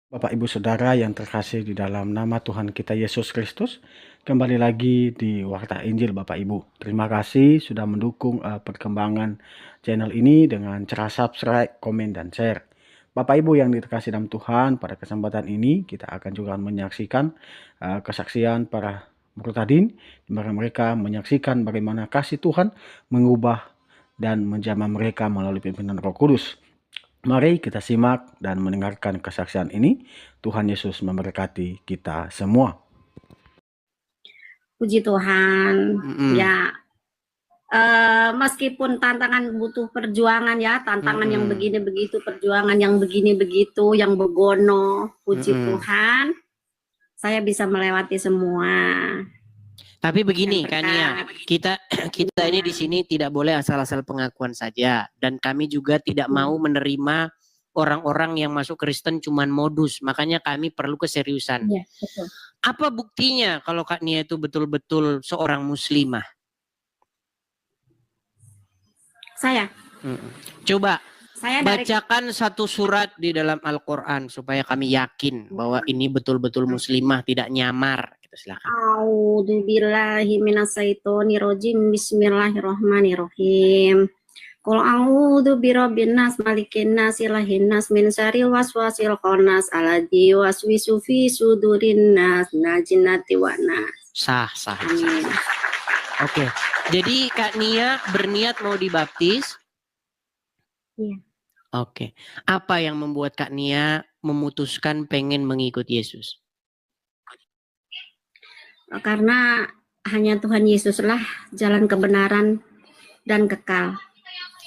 Bapak, Ibu, Saudara yang terkasih di dalam nama Tuhan kita Yesus Kristus, kembali lagi di Warta Injil Bapak Ibu. Terima kasih sudah mendukung perkembangan channel ini dengan cara subscribe, komen, dan share. Bapak Ibu yang dikasih dalam Tuhan, pada kesempatan ini kita akan juga menyaksikan kesaksian para murtadin, di mana mereka menyaksikan bagaimana kasih Tuhan mengubah dan menjamah mereka melalui pimpinan Roh Kudus. Mari kita simak dan mendengarkan kesaksian ini. Tuhan Yesus memberkati kita semua. Puji Tuhan. Ya, meskipun tantangan butuh perjuangan ya, tantangan yang begini begitu, perjuangan yang begini begitu, yang begono, puji Tuhan, saya bisa melewati semua. Tapi begini kan ya, kita ini di sini tidak boleh asal-asal pengakuan saja, dan kami juga tidak mau menerima orang-orang yang masuk Kristen cuman modus. Makanya kami perlu keseriusan. Ya, betul. Apa buktinya kalau Kak Nia itu betul-betul seorang muslimah? Saya. Coba saya bacakan satu surat di dalam Al-Quran supaya kami yakin bahwa ini betul-betul muslimah, tidak nyamar. Silakan. A'udzubillahi minasyaitonirrajim. Bismillahirrahmanirrahim. Qul a'udzu birabbin nas, malikin nas, ilahin nas, min syarril waswasil khannas, alladzi yuwaswisu fi sudurin nas, najinati wa nas. Sah. Oke. Jadi Kak Nia berniat mau dibaptis? Iya. Oke. Apa yang membuat Kak Nia memutuskan pengen mengikut Yesus? Karena hanya Tuhan Yesuslah jalan kebenaran dan kekal.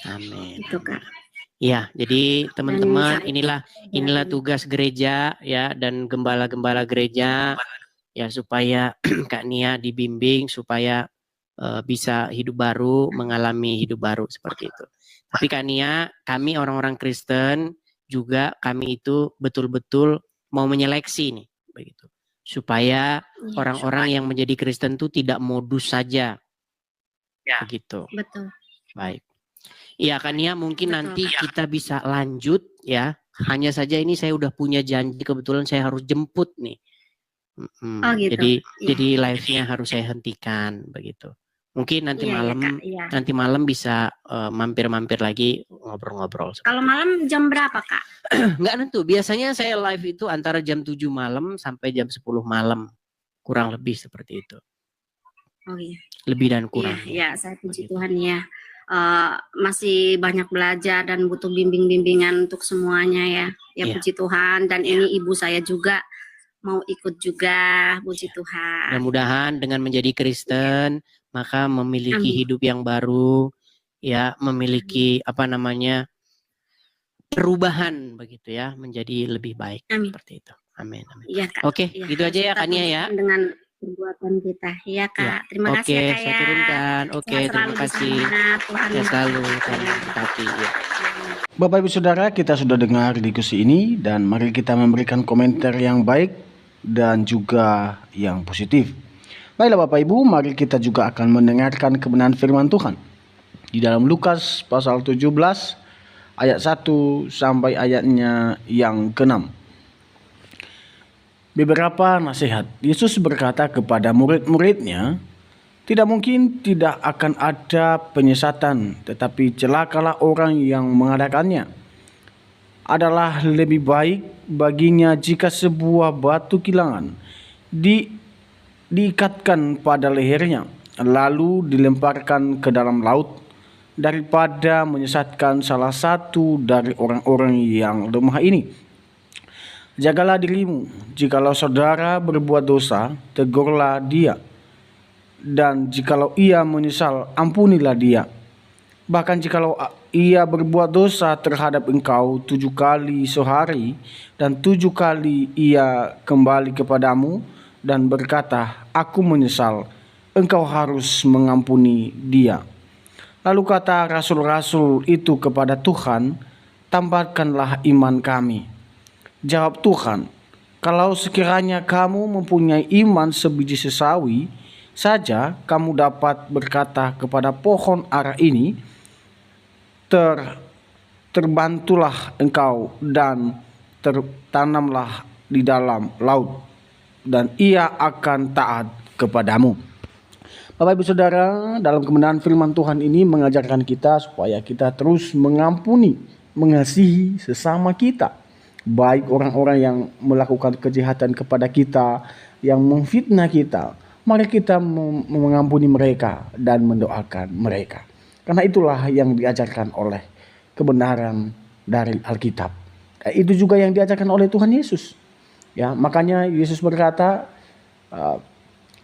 Amin. Itu Kak. Ya, jadi teman-teman inilah tugas gereja ya, dan gembala-gembala gereja ya, supaya Kak Nia dibimbing supaya bisa hidup baru, mengalami hidup baru seperti itu. Tapi Kak Nia, kami orang-orang Kristen juga kami itu betul-betul mau menyeleksi nih, begitu. Supaya orang-orang yang menjadi Kristen itu tidak modus saja. Ya, begitu. Betul. Baik. Iya Kak Nia, mungkin nanti kita bisa lanjut ya. Hanya saja ini saya udah punya janji, kebetulan saya harus jemput nih. Gitu. Jadi live-nya harus saya hentikan begitu. Mungkin nanti nanti malam bisa mampir-mampir lagi ngobrol-ngobrol. Kalau malam jam berapa Kak? Nggak nentu. Biasanya saya live itu antara jam 7 malam sampai jam 10 malam. Kurang lebih seperti itu. Oh iya. Lebih dan kurang. Iya, saya puji Tuhan ya. Masih banyak belajar dan butuh bimbing-bimbingan untuk semuanya ya. Ya puji Tuhan. Dan ini ibu saya juga mau ikut juga, puji Tuhan. Mudah-mudahan dengan menjadi Kristen maka memiliki hidup yang baru, ya, memiliki perubahan begitu ya, menjadi lebih baik. Seperti itu. Amin. Ya, Kak. Oke, gitu aja ya Kak Nia ya. Dengan perbuatan kita, ya Kak. Terima kasih ya Kak ya. Saya turunkan. Oke, terima kasih. Ya selalu terima. Bapak Ibu Saudara, kita sudah dengar diskusi ini dan mari kita memberikan komentar yang baik dan juga yang positif. Baiklah Bapak Ibu, mari kita juga akan mendengarkan kebenaran firman Tuhan di dalam Lukas pasal 17 ayat 1 sampai ayatnya yang ke-6. Beberapa nasihat. Yesus berkata kepada murid-muridnya, tidak mungkin tidak akan ada penyesatan, tetapi celakalah orang yang mengadakannya. Adalah lebih baik baginya jika sebuah batu kilangan diikatkan pada lehernya, lalu dilemparkan ke dalam laut, daripada menyesatkan salah satu dari orang-orang yang lemah ini. Jagalah dirimu, jikalau saudara berbuat dosa, tegurlah dia. Dan jikalau ia menyesal, ampunilah dia. Bahkan jikalau ia berbuat dosa terhadap engkau 7 kali sehari, dan 7 kali ia kembali kepadamu dan berkata, aku menyesal, engkau harus mengampuni dia. Lalu kata rasul-rasul itu kepada Tuhan, tambahkanlah iman kami. Jawab Tuhan, kalau sekiranya kamu mempunyai iman sebiji sesawi saja, kamu dapat berkata kepada pohon ara ini, terbantulah engkau dan tertanamlah di dalam laut dan ia akan taat kepadamu. Bapak Ibu Saudara, dalam kebenaran firman Tuhan ini mengajarkan kita supaya kita terus mengampuni, mengasihi sesama kita. Baik orang-orang yang melakukan kejahatan kepada kita, yang memfitnah kita, mari kita mengampuni mereka dan mendoakan mereka. Karena itulah yang diajarkan oleh kebenaran dari Alkitab. Itu juga yang diajarkan oleh Tuhan Yesus. Ya, makanya Yesus berkata,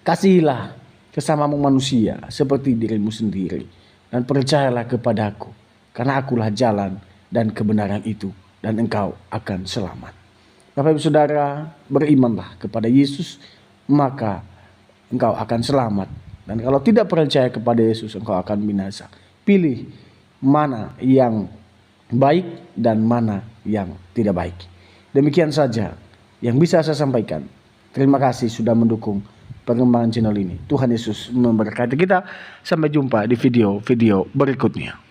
kasihilah sesamamu manusia seperti dirimu sendiri, dan percayalah kepadaku, karena akulah jalan dan kebenaran itu, dan engkau akan selamat. Bapak Ibu Saudara, berimanlah kepada Yesus, maka engkau akan selamat. Dan kalau tidak percaya kepada Yesus, engkau akan binasa. Pilih mana yang baik dan mana yang tidak baik. Demikian saja yang bisa saya sampaikan. Terima kasih sudah mendukung perkembangan channel ini. Tuhan Yesus memberkati kita. Sampai jumpa di video-video berikutnya.